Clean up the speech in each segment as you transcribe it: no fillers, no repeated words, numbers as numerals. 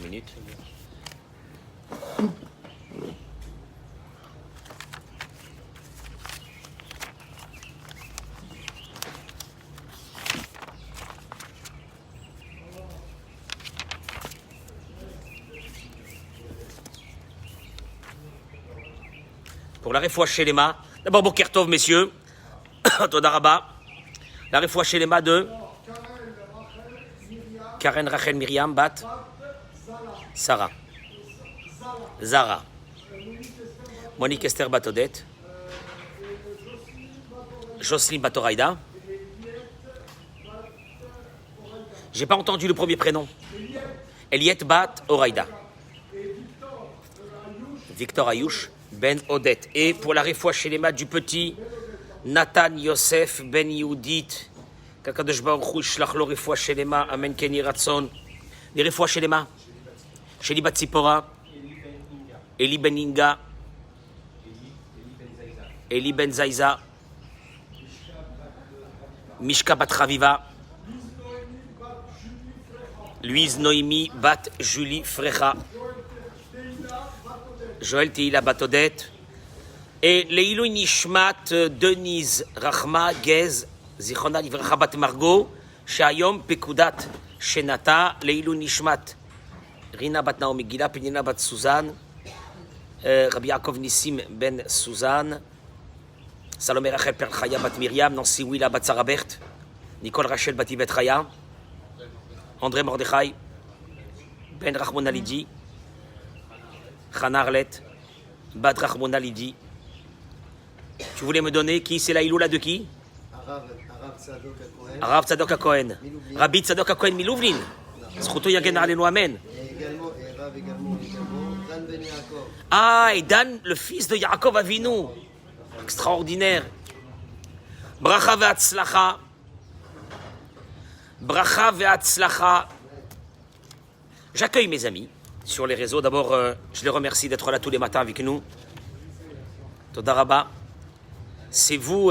minutes. Pour la Refoua Shelema, d'abord Boker Tov, messieurs, Toda Rabba, la Refoua Shelema de Karen Rachel Myriam Bat Sarah Zara Monique Esther Batodette Jocelyne Batoraïda. J'ai pas entendu le premier prénom. Eliette Bat Oraïda. Victor Ayouch Ben Odette. Et pour la Refoua Shelema du petit Nathan Yosef Ben Yehudit. Kakadosh Baruch Hu shlach lo Refoua Shelema. Amen Ken Yeh Ratzon. Les Refoua Shelema. Sheli Bat Tzipora. Eli Ben Inga. Eli Ben Zaiza. Mishka Bat Chaviva. Louise Noémie Bat Julie Frecha. Joël Tehila Batodette. Et Leilou Nishmat Denise Rachma Gez Zichona Livracha Bat Margot. Shayom Pekudat Shenata. Leilou Nishmat Rina Bat Naomi Gila. Penina Bat Suzanne. Rabbi Yaakov Nissim Ben Suzanne. Salomé Rachel Perchaya Bat Myriam. Nancy Willa Bat Sarabert. Nicole Rachel Bat Ibet Chaya. André Mordechai. Ben Rachmon Alidi. Chana Arlet, Bat Rachmona Lidi. Tu voulais me donner qui? C'est la Iloula de qui? Arav Tzadok HaKohen. Rabbi Tzadok HaKohen Milouvlin. Zchuto Yagen Alenu Amen. Ah, et Dan, le fils de Yaakov Avinu. Extraordinaire. Bracha ve'atzlacha. Bracha ve'atzlacha. J'accueille mes amis sur les réseaux. D'abord, je les remercie d'être là tous les matins avec nous. Toda Rabba. C'est vous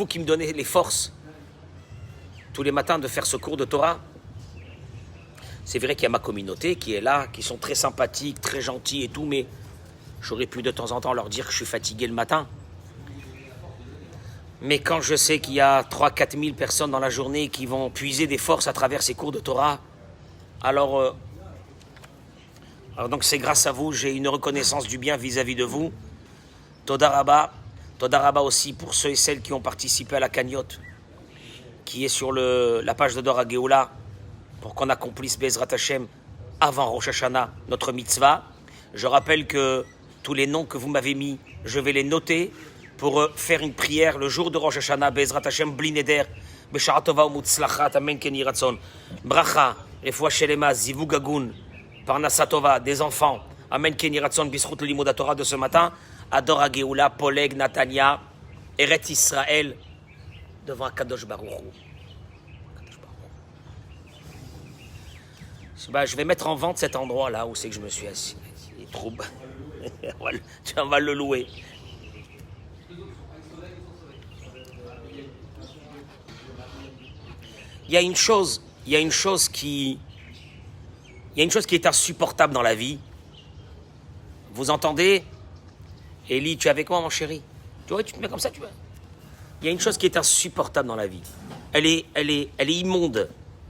qui me donnez les forces tous les matins de faire ce cours de Torah. C'est vrai qu'il y a ma communauté qui est là, qui sont très sympathiques, très gentils et tout, mais j'aurais pu de temps en temps leur dire que je suis fatigué le matin. Mais quand je sais qu'il y a 3-4 000 personnes dans la journée qui vont puiser des forces à travers ces cours de Torah, alors donc c'est grâce à vous, j'ai une reconnaissance du bien vis-à-vis de vous. Toda Rabba aussi pour ceux et celles qui ont participé à la cagnotte, qui est sur la page de Dor HaGeoula, pour qu'on accomplisse Bezrat Hashem avant Rosh Hashanah, notre mitzvah. Je rappelle que tous les noms que vous m'avez mis, je vais les noter pour faire une prière le jour de Rosh Hashanah, Bezrat Hashem, Bli Neder, B'shara tova u'mutzlachat, Amen Ken Yeh Ratzon. Bracha, Refoua Shelema, Zivug Agun, Parnassa Tova, des enfants, Amen Ken Yeh Ratzon, Bisrout le Limud Torah de ce matin, Ador HaGeoula, Poleg, Natania, Eret Israël, devant Kadosh Baruch Hu. Je vais mettre en vente cet endroit-là où c'est que je me suis assis. Il est trop bas. On va le louer. Il y a une chose qui est insupportable dans la vie. Vous entendez? Élie, tu es avec moi, mon chéri? Tu vois, tu te mets comme ça, tu vois. Il y a une chose qui est insupportable dans la vie. Elle est immonde.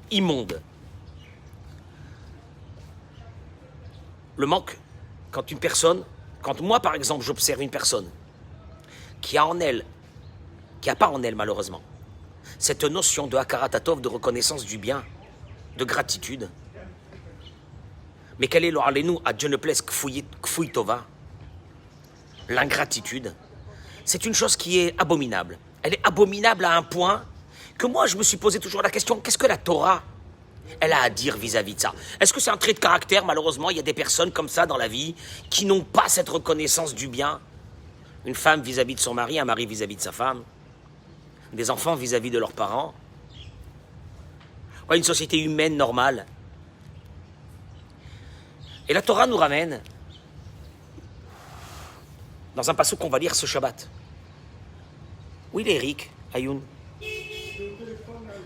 Immonde. Le manque, quand moi par exemple j'observe une personne qui a pas en elle malheureusement, cette notion de hakarat-hatov, de reconnaissance du bien, de gratitude, mais quel est le alenu à Dieu ne plaise kfouy tova, l'ingratitude, c'est une chose qui est abominable. Elle est abominable à un point que moi je me suis posé toujours la question, qu'est-ce que la Torah elle a à dire vis-à-vis de ça? Est-ce que c'est un trait de caractère? Malheureusement, il y a des personnes comme ça dans la vie qui n'ont pas cette reconnaissance du bien. Une femme vis-à-vis de son mari, un mari vis-à-vis de sa femme, des enfants vis-à-vis de leurs parents. Ouais, une société humaine normale. Et la Torah nous ramène dans un passage qu'on va lire ce Shabbat. Où il est Eric, Ayoun?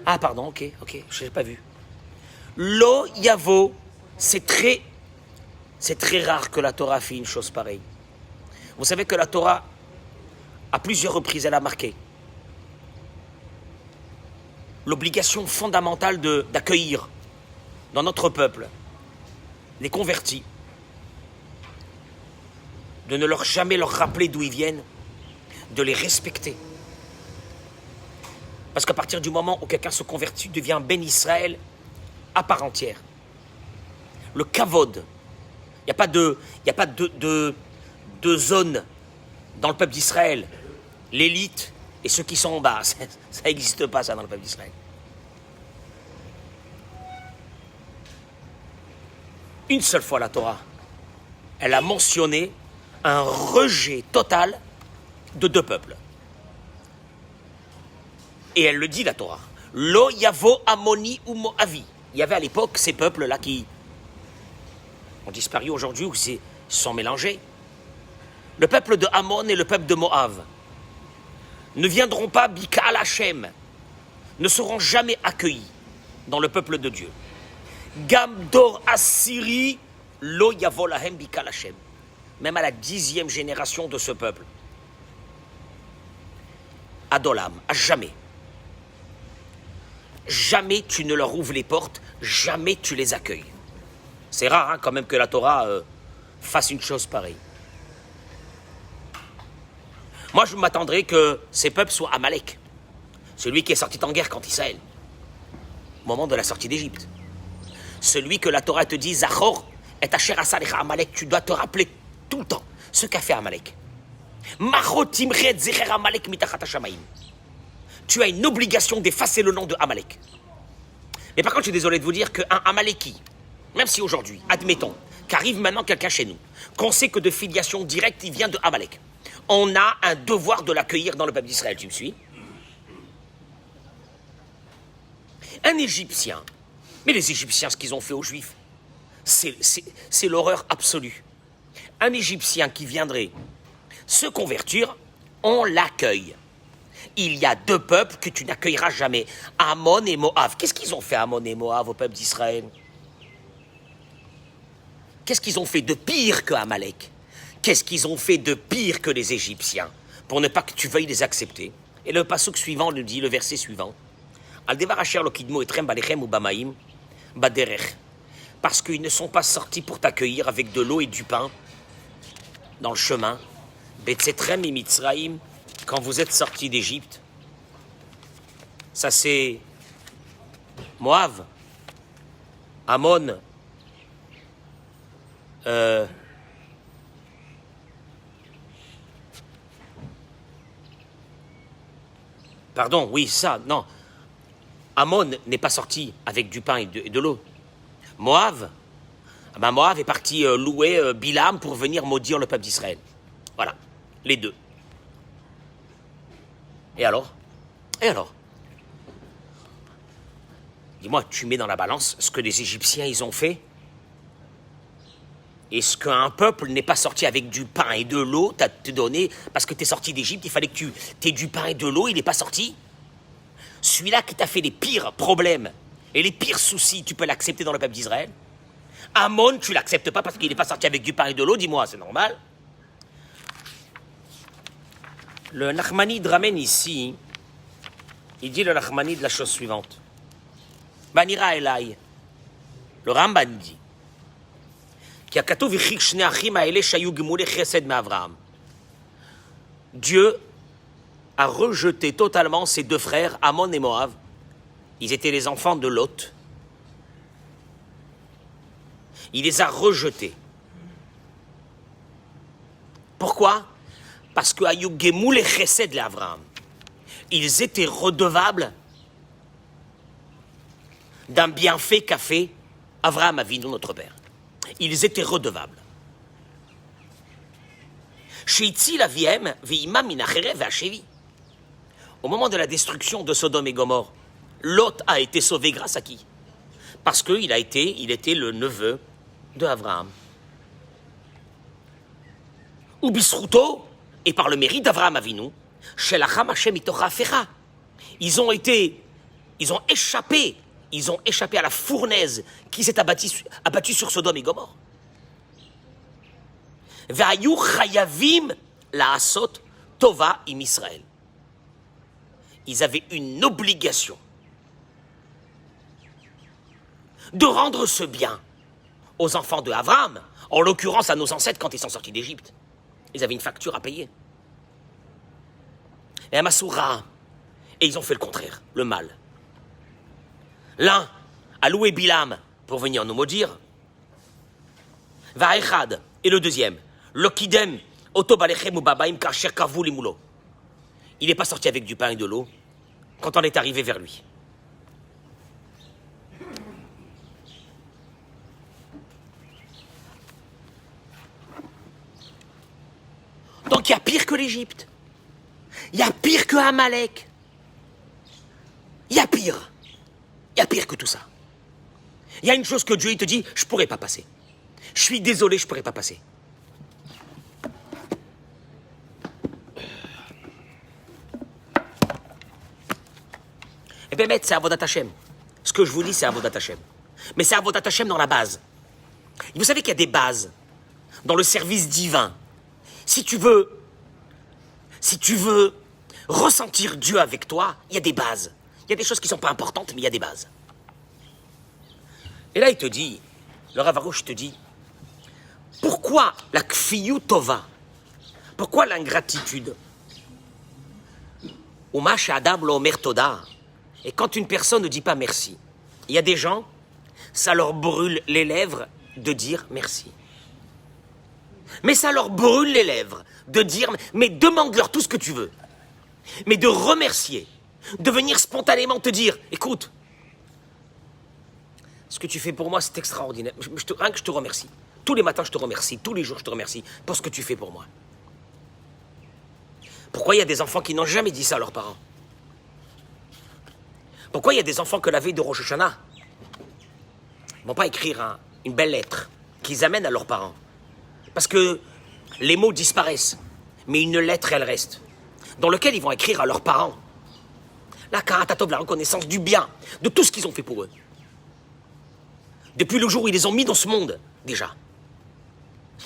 Ah pardon, ok, je n'ai pas vu. Lo Yavo, c'est très C'est très rare que la Torah fait une chose pareille. Vous savez que la Torah, à plusieurs reprises, elle a marqué l'obligation fondamentale d'accueillir dans notre peuple les convertis, de ne leur jamais leur rappeler d'où ils viennent, de les respecter. Parce qu'à partir du moment où quelqu'un se convertit, devient Ben Israël à part entière. Le kavod, il n'y a pas de zone dans le peuple d'Israël. L'élite et ceux qui sont en bas, ça n'existe pas ça dans le peuple d'Israël. Une seule fois la Torah, elle a mentionné un rejet total de deux peuples. Et elle le dit, la Torah. Lo yavo amoni ou moavi. Il y avait à l'époque ces peuples-là qui ont disparu aujourd'hui ou se sont mélangés. Le peuple de Ammon et le peuple de Moab ne viendront pas bikal Hashem, ne seront jamais accueillis dans le peuple de Dieu. Gamdor Assyri lo yavo lahem bikal Hashem. Même à la 10e génération de ce peuple. Adolam, à jamais. Jamais tu ne leur ouvres les portes, jamais tu les accueilles. C'est rare quand même que la Torah fasse une chose pareille. Moi je m'attendrais que ces peuples soient Amalek, celui qui est sorti en guerre contre Israël, au moment de la sortie d'Égypte. Celui que la Torah te dit, Zachor et Asher Asalecha Amalek, tu dois te rappeler tout le temps ce qu'a fait Amalek. Tu as une obligation d'effacer le nom de Amalek. Mais par contre, je suis désolé de vous dire qu'un Amaleki, même si aujourd'hui, admettons, qu'arrive maintenant quelqu'un chez nous, qu'on sait que de filiation directe, il vient de Amalek, on a un devoir de l'accueillir dans le peuple d'Israël, tu me suis? Un Égyptien, mais les Égyptiens, ce qu'ils ont fait aux Juifs, c'est l'horreur absolue. Un Égyptien qui viendrait se convertir, on l'accueille. Il y a deux peuples que tu n'accueilleras jamais, Ammon et Moab. Qu'est-ce qu'ils ont fait, Ammon et Moab, au peuple d'Israël? Qu'est-ce qu'ils ont fait de pire que Amalek? Qu'est-ce qu'ils ont fait de pire que les Égyptiens, pour ne pas que tu veuilles les accepter? Et le pasuk suivant nous dit, le verset suivant, Al devar asher lo kidmo etrem balechem ou bamaim baderech, parce qu'ils ne sont pas sortis pour t'accueillir avec de l'eau et du pain dans le chemin. Betzetrem et Mitzraïm, quand vous êtes sortis d'Égypte, ça c'est Moab, Ammon, pardon, oui, ça, non. Ammon n'est pas sorti avec du pain et de l'eau. Moab, Moab est parti louer Bilam pour venir maudire le peuple d'Israël. Voilà, les deux. Et alors? Dis-moi, tu mets dans la balance ce que les Égyptiens ils ont fait et ce qu'un peuple n'est pas sorti avec du pain et de l'eau, t'as te donné, parce que tu es sorti d'Égypte, il fallait que tu aies du pain et de l'eau, il n'est pas sorti. Celui-là qui t'a fait les pires problèmes et les pires soucis, tu peux l'accepter dans le peuple d'Israël. Ammon, tu l'acceptes pas parce qu'il n'est pas sorti avec du pain et de l'eau, dis-moi, c'est normal. Le Nachmanide ramène ici, il dit le Nachmanide la chose suivante. Banira Elai, le Ramban dit, Dieu a rejeté totalement ses deux frères, Ammon et Moab. Ils étaient les enfants de Lot. Il les a rejetés. Pourquoi? Parce que Ayugemou les chesed l'Avraham. Ils étaient redevables d'un bienfait qu'a fait Avraham Avinu, notre père. Ils étaient redevables. Au moment de la destruction de Sodome et Gomorrhe, Lot a été sauvé grâce à qui? Parce qu'il était le neveu de Avraham. Ou Bisruto, et par le mérite d'Avraham Avinu, Shelacham Hashem itocha fera. Ils ont échappé à la fournaise qui s'est abattue sur Sodome et Gomorrhe. Ve'ayu chayavim la'asot tova im Israël. Ils avaient une obligation de rendre ce bien aux enfants de Abraham, en l'occurrence à nos ancêtres quand ils sont sortis d'Égypte. Ils avaient une facture à payer. Et un Masoura. Et ils ont fait le contraire, le mal. L'un a loué Bilam pour venir nous maudire. Va'echad. Et le deuxième, Lokidem, Otobalechem ou Babaim Karcher Kavou Limoulo. Il n'est pas sorti avec du pain et de l'eau quand on est arrivé vers lui. Donc il y a pire que l'Égypte. Il y a pire que Amalek. Il y a pire. Il y a pire que tout ça. Il y a une chose que Dieu il te dit, je ne pourrai pas passer. Je suis désolé, je ne pourrai pas passer. Eh bien, maître, c'est Avodat Hashem. Ce que je vous dis, c'est Avodat Hashem. Mais c'est Avodat Hashem dans la base. Et vous savez qu'il y a des bases dans le service divin. Si tu veux ressentir Dieu avec toi, il y a des bases. Il y a des choses qui ne sont pas importantes, mais il y a des bases. Et là, il te dit, le Rav Arush te dit, pourquoi la kfiyu tova? Pourquoi l'ingratitude? Uma she'adam lo omer toda. Et quand une personne ne dit pas merci, il y a des gens, ça leur brûle les lèvres de dire merci. Mais ça leur brûle les lèvres de dire, mais demande-leur tout ce que tu veux. Mais de remercier, de venir spontanément te dire, écoute, ce que tu fais pour moi, c'est extraordinaire. Rien que je te remercie. Tous les matins, je te remercie. Tous les jours, je te remercie pour ce que tu fais pour moi. Pourquoi il y a des enfants qui n'ont jamais dit ça à leurs parents? Pourquoi il y a des enfants que la veille de Rosh Hashanah ne vont pas écrire une belle lettre qu'ils amènent à leurs parents? Parce que les mots disparaissent, mais une lettre, elle reste, dans laquelle ils vont écrire à leurs parents la karatatov, la reconnaissance du bien, de tout ce qu'ils ont fait pour eux. Depuis le jour où ils les ont mis dans ce monde, déjà.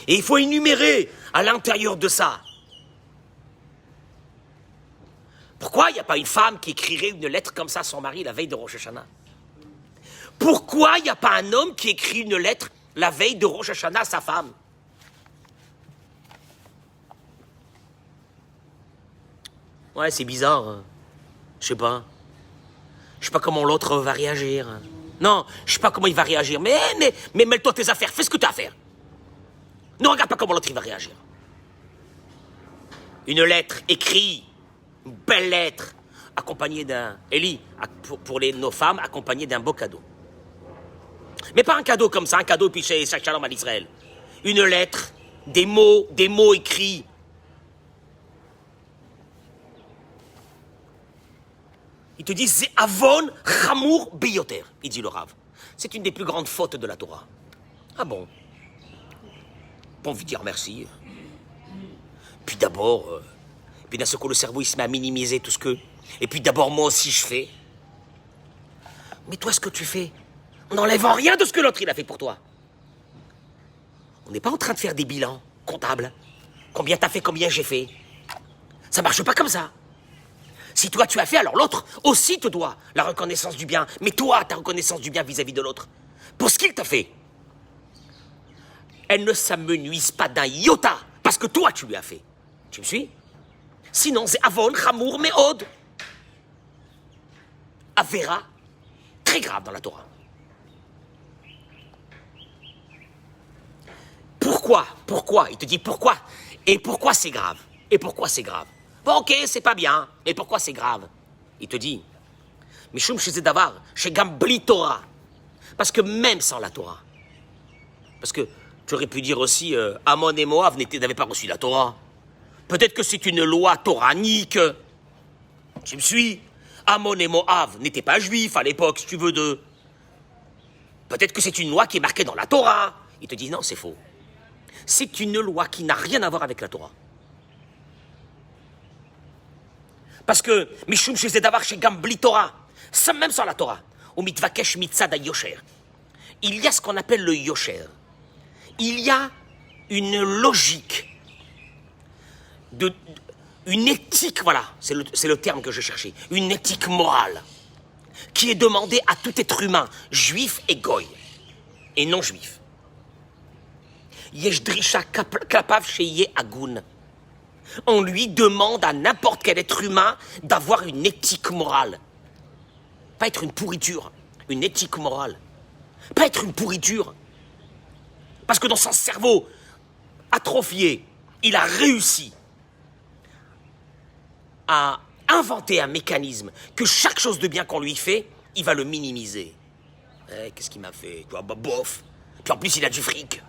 Et il faut énumérer à l'intérieur de ça. Pourquoi il n'y a pas une femme qui écrirait une lettre comme ça à son mari la veille de Rosh Hashanah? Pourquoi il n'y a pas un homme qui écrit une lettre la veille de Rosh Hashanah à sa femme? Ouais, c'est bizarre. Hein. Je sais pas. Je sais pas comment l'autre va réagir. Non, je sais pas comment il va réagir. Mais mêle-toi tes affaires, fais ce que tu as à faire. Ne regarde pas comment l'autre il va réagir. Une lettre écrite, une belle lettre, accompagnée d'un... Élie, pour nos femmes, accompagnée d'un beau cadeau. Mais pas un cadeau comme ça, un cadeau puis c'est Shalom à l'Israël. Une lettre, des mots écrits. Il te dit, c'est avon chamour biyoter, il dit le Rav. C'est une des plus grandes fautes de la Torah. Ah bon? Pas envie de dire merci. Puis d'abord, puis d'un seul coup, le cerveau, il se met à minimiser tout ce que... Et puis d'abord, moi aussi, je fais. Mais toi, ce que tu fais, on n'enlève rien de ce que l'autre, il a fait pour toi. On n'est pas en train de faire des bilans comptables. Combien t'as fait, combien j'ai fait. Ça marche pas comme ça. Si toi tu as fait, alors l'autre aussi te doit la reconnaissance du bien. Mais toi, ta reconnaissance du bien vis-à-vis de l'autre, pour ce qu'il t'a fait, elle ne s'amenuise pas d'un iota, parce que toi tu lui as fait. Tu me suis? Sinon c'est avon, chamour, meod. Avera, très grave dans la Torah. Pourquoi? Il te dit pourquoi. Et pourquoi c'est grave? Et pourquoi c'est grave? Bon, ok, c'est pas bien. Mais pourquoi c'est grave? Il te dit, Mishum Shezedavar, Shegam Bli Torah. Parce que même sans la Torah, parce que tu aurais pu dire aussi, Ammon et Moab n'avaient pas reçu la Torah. Peut-être que c'est une loi toranique. Tu me suis? Ammon et Moab n'étaient pas juifs à l'époque, si tu veux, d'eux. Peut-être que c'est une loi qui est marquée dans la Torah. Il te dit, non, c'est faux. C'est une loi qui n'a rien à voir avec la Torah. Parce que, Mishum Shezedavar Shegam Bli Torah, même sans la Torah, au mitvakesh mitzad yosher, il y a ce qu'on appelle le yosher. Il y a une logique, une éthique, voilà, c'est le terme que je cherchais, une éthique morale, qui est demandée à tout être humain, juif et goy, et non juif. Yesh drisha klapav sheyeh agun. On lui demande à n'importe quel être humain d'avoir une éthique morale. Pas être une pourriture, une éthique morale. Pas être une pourriture. Parce que dans son cerveau atrophié, il a réussi à inventer un mécanisme que chaque chose de bien qu'on lui fait, il va le minimiser. Qu'est-ce qu'il m'a fait? Tu vois, bah, bof. Puis en plus, il a du fric.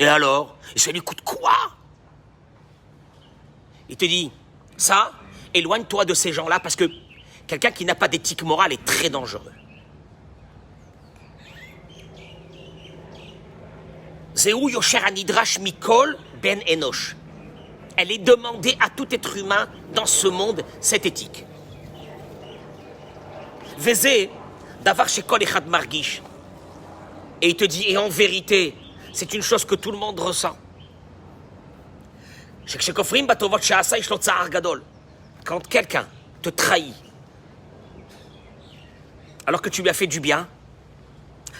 Et alors? Et ça lui coûte quoi? Il te dit, ça, éloigne-toi de ces gens-là parce que quelqu'un qui n'a pas d'éthique morale est très dangereux. Zéou Yosher Anidrash Mikol Ben Enosh. Elle est demandée à tout être humain dans ce monde, cette éthique. Vezé, Davar Shekol Echad Margish. Et il te dit, et en vérité, c'est une chose que tout le monde ressent. Quand quelqu'un te trahit, alors que tu lui as fait du bien,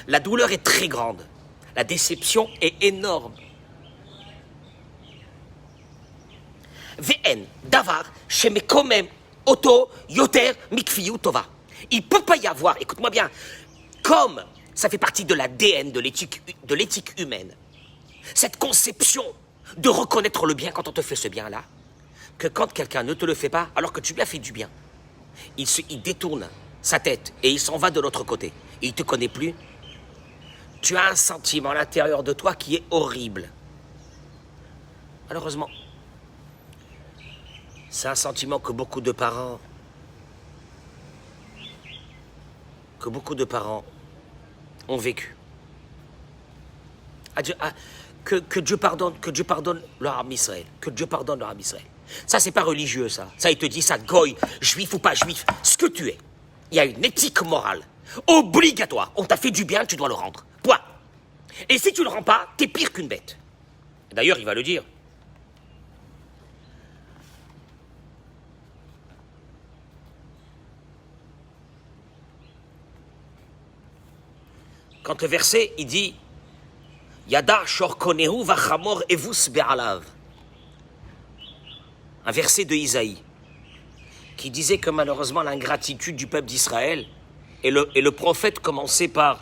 la douleur est très grande. La déception est énorme. Ve'en davar shemekomem oto yoter mikfiyu tova. Il peut pas y avoir, écoute-moi bien, comme ça fait partie de l'ADN de l'éthique humaine, cette conception de reconnaître le bien quand on te fait ce bien-là, que quand quelqu'un ne te le fait pas, alors que tu lui as fait du bien, il détourne sa tête et il s'en va de l'autre côté. Et il ne te connaît plus. Tu as un sentiment à l'intérieur de toi qui est horrible. Malheureusement, c'est un sentiment que beaucoup de parents ont vécu. Que Dieu pardonne leur âme Israël. Que Dieu pardonne leur âme Israël. Ça, c'est pas religieux, ça. Ça, il te dit ça, goy, juif ou pas juif, ce que tu es. Il y a une éthique morale obligatoire. On t'a fait du bien, tu dois le rendre. Point. Et si tu le rends pas, t'es pire qu'une bête. D'ailleurs, il va le dire. Quand le verset, il dit Yada shor konehu vachamor evus be'alav. Un verset de Isaïe qui disait que malheureusement l'ingratitude du peuple d'Israël et le prophète commençait par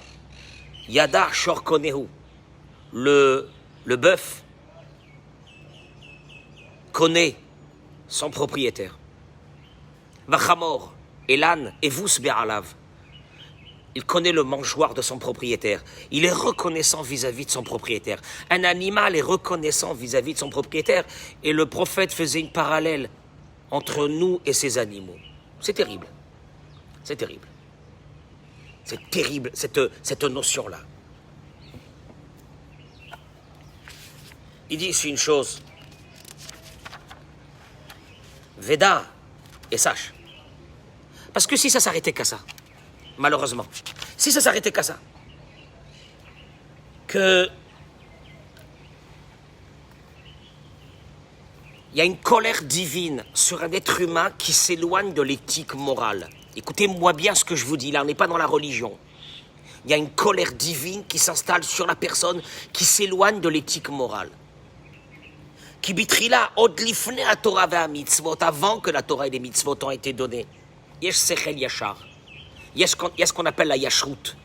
Yada shor konehu. Le bœuf connaît son propriétaire. Vachamor et l'âne evus be'alav. Il connaît le mangeoire de son propriétaire. Il est reconnaissant vis-à-vis de son propriétaire. Un animal est reconnaissant vis-à-vis de son propriétaire. Et le prophète faisait une parallèle entre nous et ces animaux. C'est terrible. C'est terrible. C'est terrible, cette notion-là. Il dit ici une chose. Veda, et sache. Parce que si ça s'arrêtait qu'à ça, malheureusement, si ça s'arrêtait qu'à ça, que il y a une colère divine sur un être humain qui s'éloigne de l'éthique morale. Écoutez-moi bien ce que je vous dis, là, on n'est pas dans la religion. Il y a une colère divine qui s'installe sur la personne qui s'éloigne de l'éthique morale. Qui bitrila od lifne à Torah et à mitzvot, avant que la Torah et les mitzvot ont été donnés. Yesh sechel yachar. Il y a ce qu'on appelle la yashrut.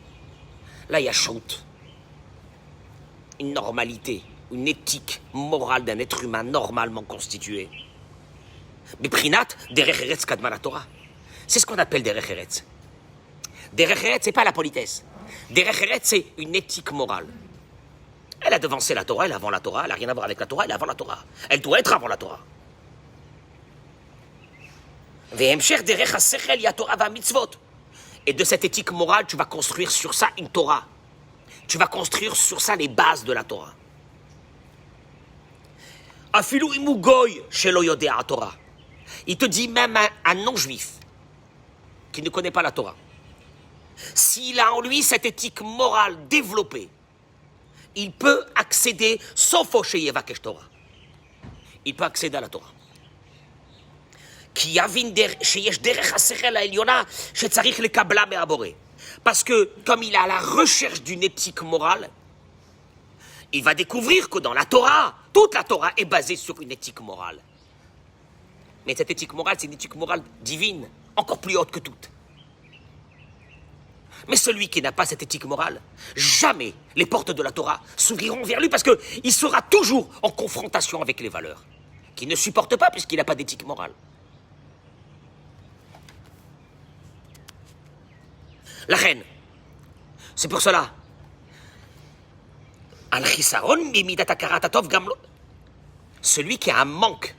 La yashrut. Une normalité, une éthique morale d'un être humain normalement constitué. Mais prinat, derech eretz kadma la Torah. C'est ce qu'on appelle derech eretz. Derech eretz, c'est pas la politesse. Derech eretz, c'est une éthique morale. Elle a devancé la Torah, elle est avant la Torah, elle n'a rien à voir avec la Torah, elle est avant la Torah. Elle doit être avant la Torah. Ve'emshech derech hasechel ya Torah va mitzvot. Et de cette éthique morale, tu vas construire sur ça une Torah. Tu vas construire sur ça les bases de la Torah. Afilu imu goy shelo yodea Torah. Il te dit même un non-juif qui ne connaît pas la Torah. S'il a en lui cette éthique morale développée, il peut accéder, sauf au Sheyevakesh Torah. Il peut accéder à la Torah. Parce que, comme il est à la recherche d'une éthique morale, il va découvrir que dans la Torah, toute la Torah est basée sur une éthique morale. Mais cette éthique morale, c'est une éthique morale divine, encore plus haute que toute. Mais celui qui n'a pas cette éthique morale, jamais les portes de la Torah s'ouvriront vers lui parce qu'il sera toujours en confrontation avec les valeurs qu'il ne supporte pas puisqu'il n'a pas d'éthique morale. La reine, c'est pour cela. Celui qui a un manque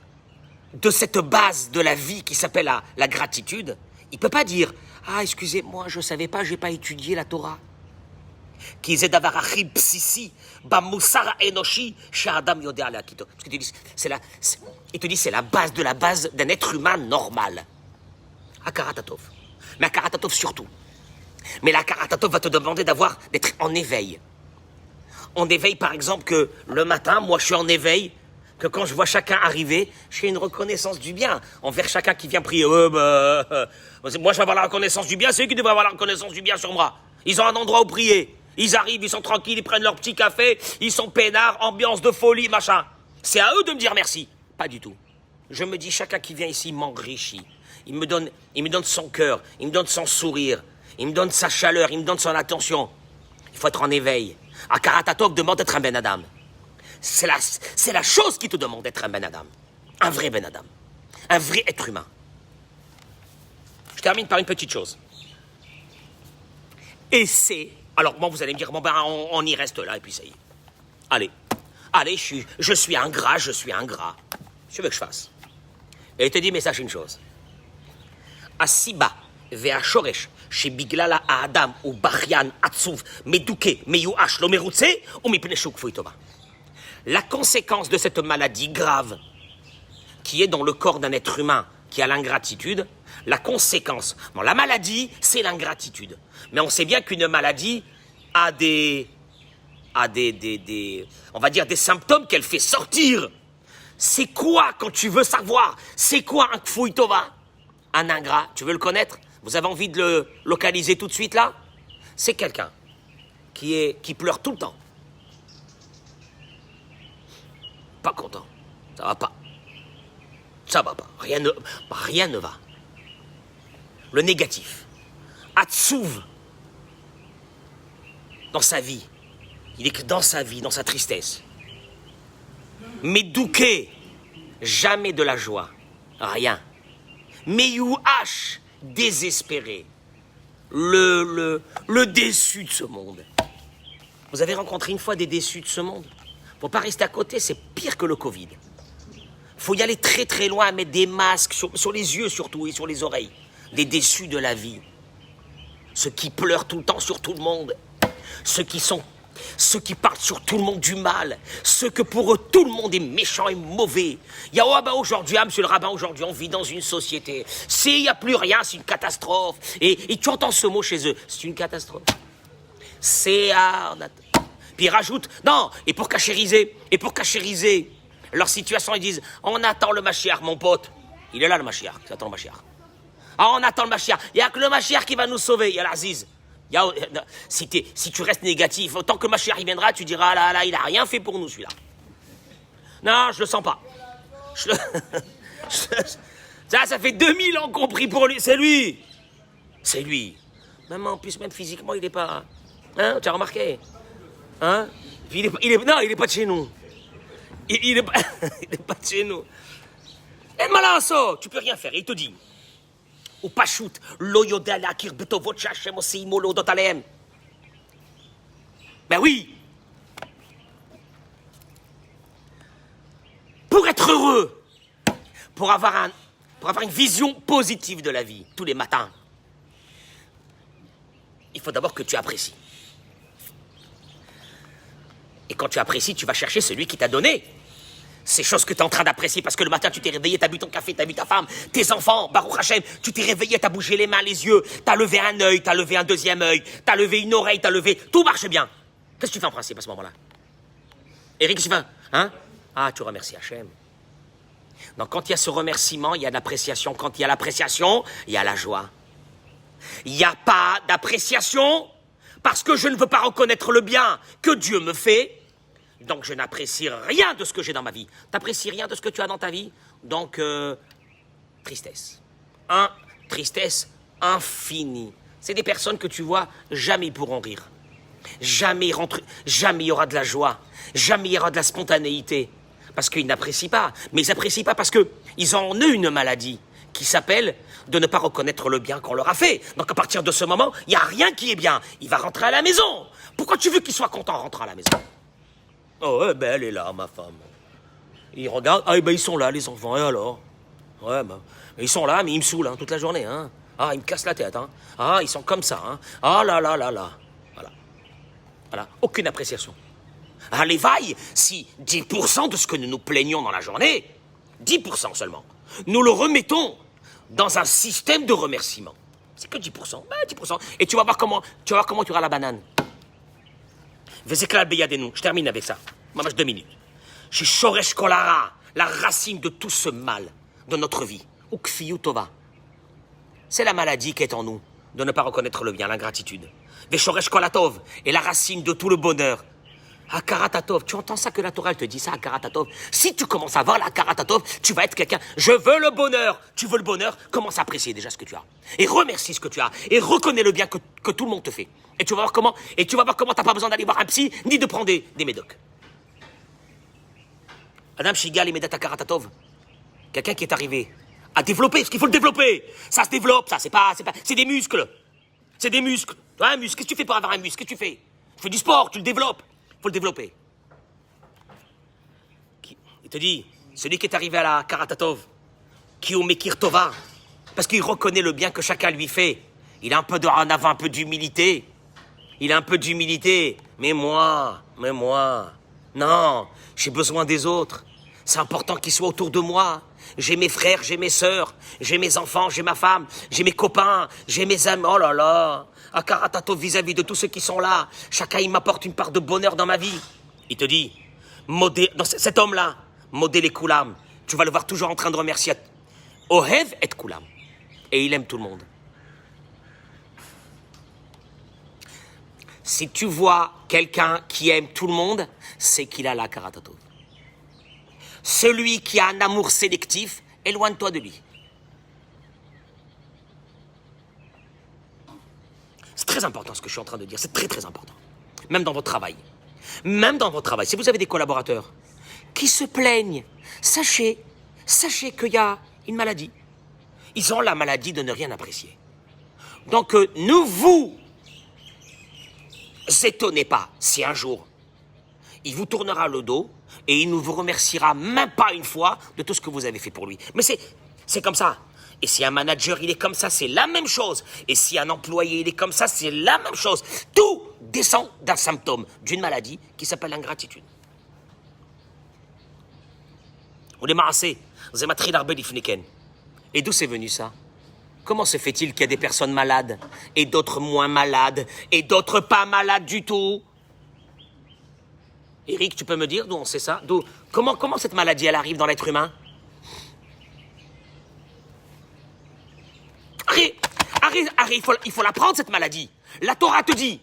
de cette base de la vie qui s'appelle la gratitude, il ne peut pas dire « Ah, excusez-moi, je ne savais pas, je n'ai pas étudié la Torah. » Parce que il te dit c'est la base de la base d'un être humain normal. Akaratatov. Mais Akaratatov surtout. Mais la Karatatov va te demander d'être en éveil. En éveil, par exemple, que le matin, moi je suis en éveil, que quand je vois chacun arriver, j'ai une reconnaissance du bien envers chacun qui vient prier. Moi je vais avoir la reconnaissance du bien, c'est eux qui devraient avoir la reconnaissance du bien sur moi. Ils ont un endroit où prier. Ils arrivent, ils sont tranquilles, ils prennent leur petit café, ils sont peinards, ambiance de folie, machin. C'est à eux de me dire merci. Pas du tout. Je me dis, chacun qui vient ici m'enrichit. Il me donne son cœur, il me donne son sourire, il me donne sa chaleur, il me donne son attention. Il faut être en éveil. Akaratatov demande d'être un Ben Adam. C'est la chose qui te demande d'être un Ben Adam. Un vrai Ben Adam. Un vrai être humain. Je termine par une petite chose. Et c'est... Alors, bon, vous allez me dire, bon, ben, on y reste là, et puis ça y est. Allez, je suis ingrat. Je veux que je fasse. Et il te dit, mais sache une chose. Asiba ve'ashoresh shebiglala ha'adam ou bachyan atzuv meduke meyuash lo merutze ou mipnei shukfui tova. La conséquence de cette maladie grave qui est dans le corps d'un être humain qui a l'ingratitude, la conséquence, bon, la maladie, c'est l'ingratitude. Mais on sait bien qu'une maladie a on va dire des symptômes qu'elle fait sortir. C'est quoi, quand tu veux savoir, c'est quoi un kfouï tova? Un ingrat, tu veux le connaître? Vous avez envie de le localiser tout de suite là? C'est quelqu'un qui pleure tout le temps. Pas content. Ça va pas. Rien ne va. Le négatif. Atsouv. Dans sa vie. Il est que dans sa vie, dans sa tristesse. Medouké. Jamais de la joie. Rien. Meyouash. Désespéré. Le déçu de ce monde. Vous avez rencontré une fois des déçus de ce monde? Faut pas rester à côté, c'est pire que le Covid. Faut y aller très très loin, mettre des masques sur les yeux surtout et sur les oreilles. Des déçus de la vie. Ceux qui pleurent tout le temps sur tout le monde. Ceux qui parlent sur tout le monde du mal. Ceux que pour eux tout le monde est méchant et mauvais. Il y a aujourd'hui, monsieur le rabbin, aujourd'hui on vit dans une société. S'il n'y a plus rien, c'est une catastrophe. Et tu entends ce mot chez eux, c'est une catastrophe. Puis ils rajoutent, non, et pour cachériser leur situation, ils disent, on attend le Mashiach, mon pote. Il est là le Mashiach, tu attends le Mashiach. Ah, on attend le Mashiach. Il n'y a que le Mashiach qui va nous sauver. Il y a l'Aziz. Si tu restes négatif, tant que le Mashiach il viendra, tu diras, là, il n'a rien fait pour nous, celui-là. Non, je le sens pas. Ça fait 2000 ans qu'on prie pour lui. C'est lui. Même en plus, même physiquement, il n'est pas... Hein, tu as remarqué? Hein? Puis non, il n'est pas de chez nous. Il n'est pas de chez nous. Et malanso, tu peux rien faire. Il te dit... ou pashut lo yoda להכיר בטובות שהשם עושה עמו להודות עליהם. Ben oui. Pour être heureux, pour avoir une vision positive de la vie tous les matins, il faut d'abord que tu apprécies. Et quand tu apprécies, tu vas chercher celui qui t'a donné ces choses que tu es en train d'apprécier, parce que le matin, tu t'es réveillé, tu as bu ton café, tu as bu ta femme, tes enfants, Baruch Hashem, tu t'es réveillé, tu as bougé les mains, les yeux, tu as levé un œil, tu as levé un deuxième œil, tu as levé une oreille, tu as levé... Tout marche bien. Qu'est-ce que tu fais en principe à ce moment-là? Eric, tu vas, hein? Ah, tu remercies Hachem. Donc, quand il y a ce remerciement, il y a de l'appréciation. Quand il y a l'appréciation, il y a la joie. Il n'y a pas d'appréciation parce que je ne veux pas reconnaître le bien que Dieu me fait. Donc, je n'apprécie rien de ce que j'ai dans ma vie. Tu n'apprécies rien de ce que tu as dans ta vie. Donc, tristesse. Tristesse infinie. C'est des personnes que tu vois, jamais ils pourront rire. Jamais il y aura de la joie. Jamais il y aura de la spontanéité. Parce qu'ils n'apprécient pas. Mais ils n'apprécient pas parce qu'ils ont en eux une maladie qui s'appelle de ne pas reconnaître le bien qu'on leur a fait. Donc à partir de ce moment, il n'y a rien qui est bien. Il va rentrer à la maison. Pourquoi tu veux qu'il soit content en rentrant à la maison? Oh, elle est là, ma femme. Ils regardent, ils sont là, les enfants, et alors? Ils sont là, mais ils me saoulent toute la journée. Ils me cassent la tête. Ils sont comme ça. Ah là là là là. Voilà, aucune appréciation. Les vailles, si 10% de ce que nous nous plaignons dans la journée, 10% seulement, nous le remettons dans un système de remerciement. C'est que 10%. 10%. Et tu vas voir comment tu auras la banane. Je termine avec ça. Maman, 2 minutes. Chez Shoresh Kolara, la racine de tout ce mal de notre vie. Ou Kfiyu Tova. C'est la maladie qui est en nous, de ne pas reconnaître le bien, l'ingratitude. Veshoresh Kolatov est la racine de tout le bonheur. Akaratatov, tu entends ça que la Torah elle te dit ça, Akaratatov. Si tu commences à voir l'Akaratatov, tu vas être quelqu'un. Je veux le bonheur. Tu veux le bonheur, commence à apprécier déjà ce que tu as. Et remercie ce que tu as. Et reconnais le bien que tout le monde te fait. Et tu vas voir comment. Et tu vas voir comment t'as pas besoin d'aller voir un psy, ni de prendre des médocs. Adam Shigal et Medat Akaratatov. Quelqu'un qui est arrivé à développer, parce qu'il faut le développer. Ça se développe, ça, c'est des muscles. C'est des muscles. Tu as un muscle, qu'est-ce que tu fais pour avoir un muscle? Qu'est-ce que tu fais? Tu fais du sport, tu le développes. Il faut le développer. Il te dit, celui qui est arrivé à la Karatatov, qui au Mekir Tova, parce qu'il reconnaît le bien que chacun lui fait. Il a en avant un peu d'humilité. Mais moi, non, j'ai besoin des autres. C'est important qu'ils soient autour de moi. J'ai mes frères, j'ai mes sœurs, j'ai mes enfants, j'ai ma femme, j'ai mes copains, j'ai mes amis. Oh là là, à Karatatov vis-à-vis de tous ceux qui sont là. Chacun, il m'apporte une part de bonheur dans ma vie. Il te dit, cet homme-là, modèle et Koulam, tu vas le voir toujours en train de remercier. Ohev et Koulam. Et il aime tout le monde. Si tu vois quelqu'un qui aime tout le monde, c'est qu'il a la Karatatov. Celui qui a un amour sélectif, éloigne-toi de lui. C'est très important ce que je suis en train de dire, c'est très très important. Même dans votre travail. Si vous avez des collaborateurs qui se plaignent, sachez qu'il y a une maladie. Ils ont la maladie de ne rien apprécier. Donc ne vous étonnez pas si un jour il vous tournera le dos et il ne vous remerciera même pas une fois de tout ce que vous avez fait pour lui. Mais c'est comme ça. Et si un manager, il est comme ça, c'est la même chose. Et si un employé, il est comme ça, c'est la même chose. Tout descend d'un symptôme, d'une maladie qui s'appelle l'ingratitude. On est marassé. Et d'où c'est venu ça? Comment se fait-il qu'il y a des personnes malades et d'autres moins malades et d'autres pas malades du tout? Eric, tu peux me dire d'où on sait ça? Comment cette maladie, elle arrive dans l'être humain? Harry, il faut la prendre, cette maladie. La Torah te dit,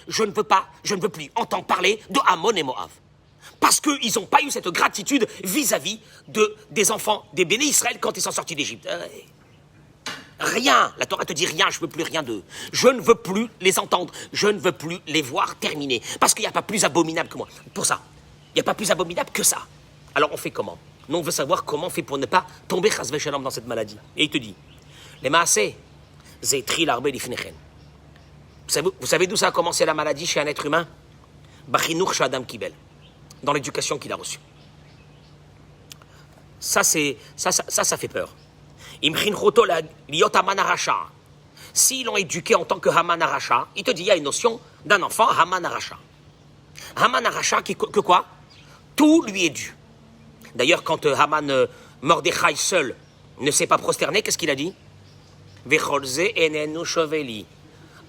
je ne veux plus entendre parler de Ammon et Moab. Parce qu'ils n'ont pas eu cette gratitude vis-à-vis des enfants, des béné Israël quand ils sont sortis d'Égypte. Rien, la Torah te dit rien, je ne veux plus rien d'eux. Je ne veux plus les entendre, je ne veux plus les voir terminer. Parce qu'il n'y a pas plus abominable que moi. Pour ça, il n'y a pas plus abominable que ça. Alors on fait comment? Nous on veut savoir comment on fait pour ne pas tomber chas v'shalom dans cette maladie. Et il te dit, les maaseh, zetri l'arbe lifnechen. Vous savez d'où ça a commencé la maladie chez un être humain? Bachinur shadam kibel, dans l'éducation qu'il a reçue. Ça fait peur. S'ils l'ont éduqué en tant que Haman Aracha, il te dit, il y a une notion d'un enfant Haman Aracha. Haman Aracha, que quoi? Tout lui est dû. D'ailleurs, quand Haman Mordechai seul ne s'est pas prosterné, qu'est-ce qu'il a dit?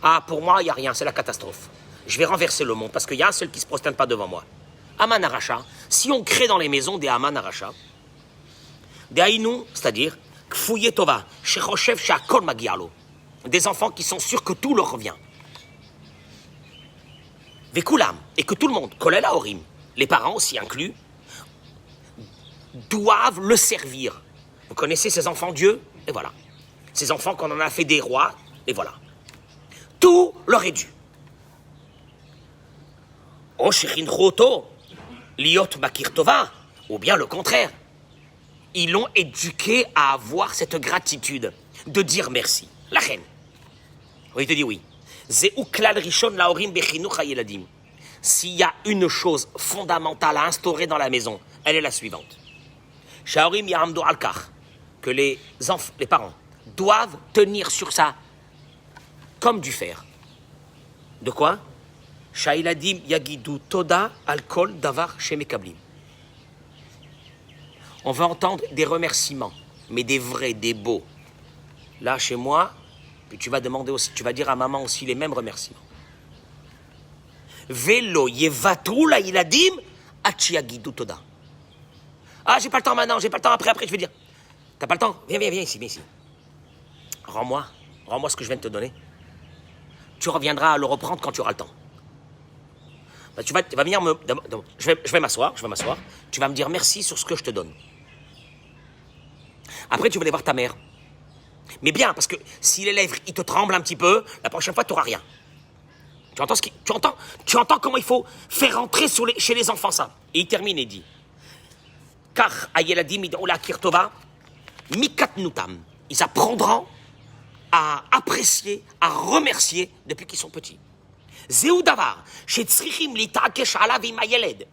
Ah, pour moi, il n'y a rien, c'est la catastrophe. Je vais renverser le monde, parce qu'il y a un seul qui ne se prosterne pas devant moi. Aman Aracha, si on crée dans les maisons des Aman Aracha, des Haïnou, c'est-à-dire Kfouye Tova, Shechoshev Shakol Magialo, des enfants qui sont sûrs que tout leur revient. Vekulam, et que tout le monde, Kolel Haorim, les parents aussi inclus, doivent le servir. Vous connaissez ces enfants Dieu? Et voilà. Ces enfants qu'on en a fait des rois, et voilà. Tout leur est dû. O Shechinchoto, Liot Bakir Tova, ou bien le contraire. Ils l'ont éduqué à avoir cette gratitude, de dire merci. La reine. Oui, il te dit oui. S'il y a une chose fondamentale à instaurer dans la maison, elle est la suivante. Que les parents doivent tenir sur ça comme du fer. De quoi? On veut entendre des remerciements, mais des vrais, des beaux. Là, chez moi, puis tu vas demander aussi, tu vas dire à maman aussi les mêmes remerciements. Velo yevatru la iladim achiagidu toda. Ah, j'ai pas le temps maintenant, j'ai pas le temps après, je vais dire. T'as pas le temps? Viens ici. Rends-moi ce que je viens de te donner. Tu reviendras à le reprendre quand tu auras le temps. Ben, tu vas venir me... Je vais m'asseoir. Tu vas me dire merci sur ce que je te donne. Après, tu vas aller voir ta mère. Mais bien, parce que si les lèvres, ils te tremblent un petit peu, la prochaine fois, tu n'auras rien. Tu entends comment il faut faire entrer chez les enfants ça. Et il termine et dit Car ayeladim id'ola kirtova mikatnutam. Ils apprendront à apprécier, à remercier depuis qu'ils sont petits. Zeu davar shetzrichim litakesh alav im hayeled.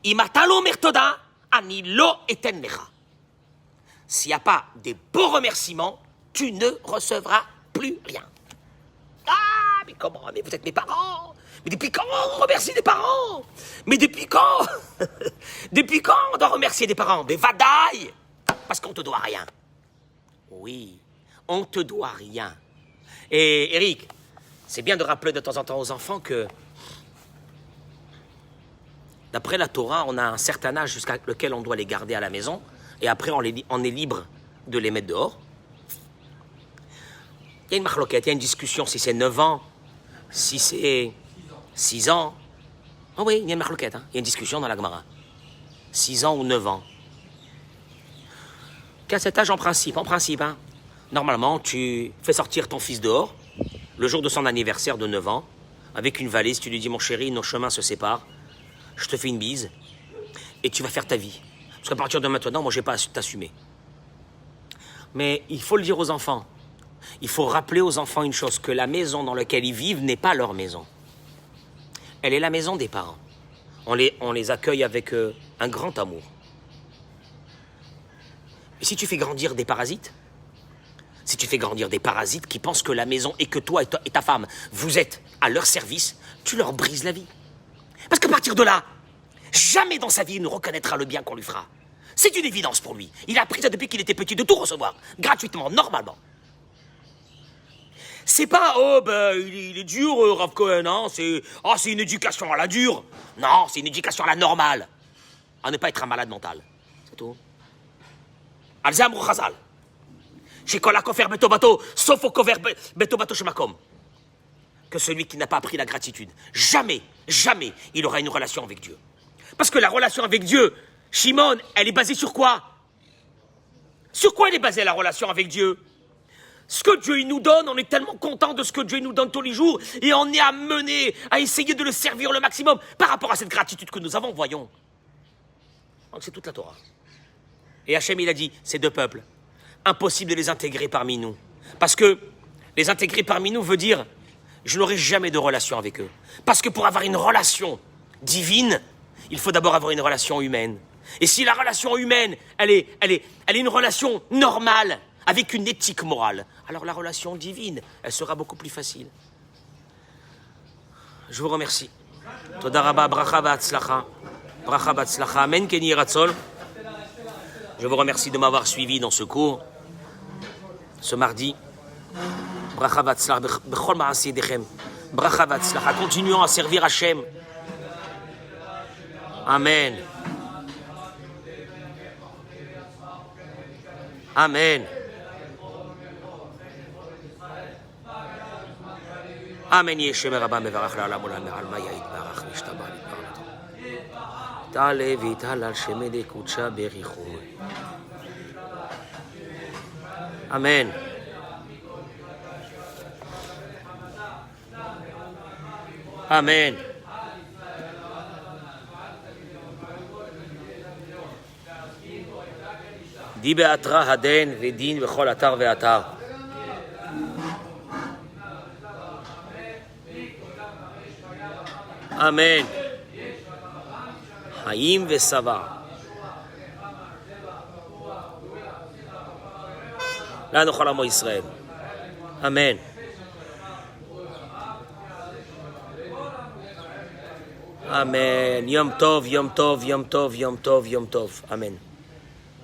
Im ata lo omer toda, ani lo eten lecha. S'il n'y a pas des beaux remerciements, tu ne recevras plus rien. Ah, mais comment? Mais vous êtes mes parents. Mais depuis quand on remercie des parents? Mais depuis quand? Depuis quand on doit remercier des parents? Mais vadaï, parce qu'on te doit rien. Oui, on te doit rien. Et Eric, c'est bien de rappeler de temps en temps aux enfants que d'après la Torah, on a un certain âge jusqu'à lequel on doit les garder à la maison. Et après, on est libre de les mettre dehors. Il y a une marloquette, il y a une discussion si c'est 9 ans, si c'est 6 ans. Ah oui, il y a une marloquette, hein. Il y a une discussion dans la Gemara. 6 ans ou 9 ans. Qu'à cet âge, en principe, hein, normalement, tu fais sortir ton fils dehors, le jour de son anniversaire de 9 ans, avec une valise, tu lui dis, mon chéri, nos chemins se séparent, je te fais une bise, et tu vas faire ta vie. Parce qu'à partir de maintenant, moi, je n'ai pas à t'assumer. Mais il faut le dire aux enfants. Il faut rappeler aux enfants une chose, que la maison dans laquelle ils vivent n'est pas leur maison. Elle est la maison des parents. On les accueille avec un grand amour. Et si tu fais grandir des parasites, qui pensent que la maison et que toi et ta femme, vous êtes à leur service, tu leur brises la vie. Parce qu'à partir de là, jamais dans sa vie il ne reconnaîtra le bien qu'on lui fera. C'est une évidence pour lui. Il a appris ça depuis qu'il était petit, de tout recevoir, gratuitement, normalement. C'est pas, il est dur, Rav Cohen, hein, c'est une éducation à la dure. Non, c'est une éducation à la normale. À ne pas être un malade mental. C'est tout. Alzam ou Chazal. Chez Kolakofer Betobato, sauf au Kover Betobato Shemakom. Que celui qui n'a pas appris la gratitude, jamais il aura une relation avec Dieu. Parce que la relation avec Dieu, Shimon, elle est basée sur quoi? Sur quoi elle est basée la relation avec Dieu? Ce que Dieu il nous donne, on est tellement content de ce que Dieu il nous donne tous les jours et on est amené à essayer de le servir le maximum par rapport à cette gratitude que nous avons, voyons. Donc c'est toute la Torah. Et Hachem il a dit, ces deux peuples, impossible de les intégrer parmi nous. Parce que les intégrer parmi nous veut dire, je n'aurai jamais de relation avec eux. Parce que pour avoir une relation divine, il faut d'abord avoir une relation humaine. Et si la relation humaine, elle est une relation normale, avec une éthique morale, alors la relation divine, elle sera beaucoup plus facile. Je vous remercie. Toda rabba, bracha v'atzlacha. Bracha v'atzlacha. Amen, Ken Yeh Ratzon. Je vous remercie de m'avoir suivi dans ce cours, ce mardi. Bracha v'atzlacha. Bechol ma'aseh yedechem. Bracha v'atzlacha. Continuons à servir Hachem. Amen. Amen. Amen. Yeshem Rabba mevarach la'olam olam me'alma yitbarach v'yishtabach v'yitbarach. Ta'ale v'yital al shemei dekudsha berichum. Amen. Amen. Di be'atra haden v'din v'chol atar ve'atar. Amen. Haïm וסבא. לנו כל עמו ישראל. אמן. אמן. יום טוב, יום טוב, יום טוב, יום טוב, יום טוב. אמן.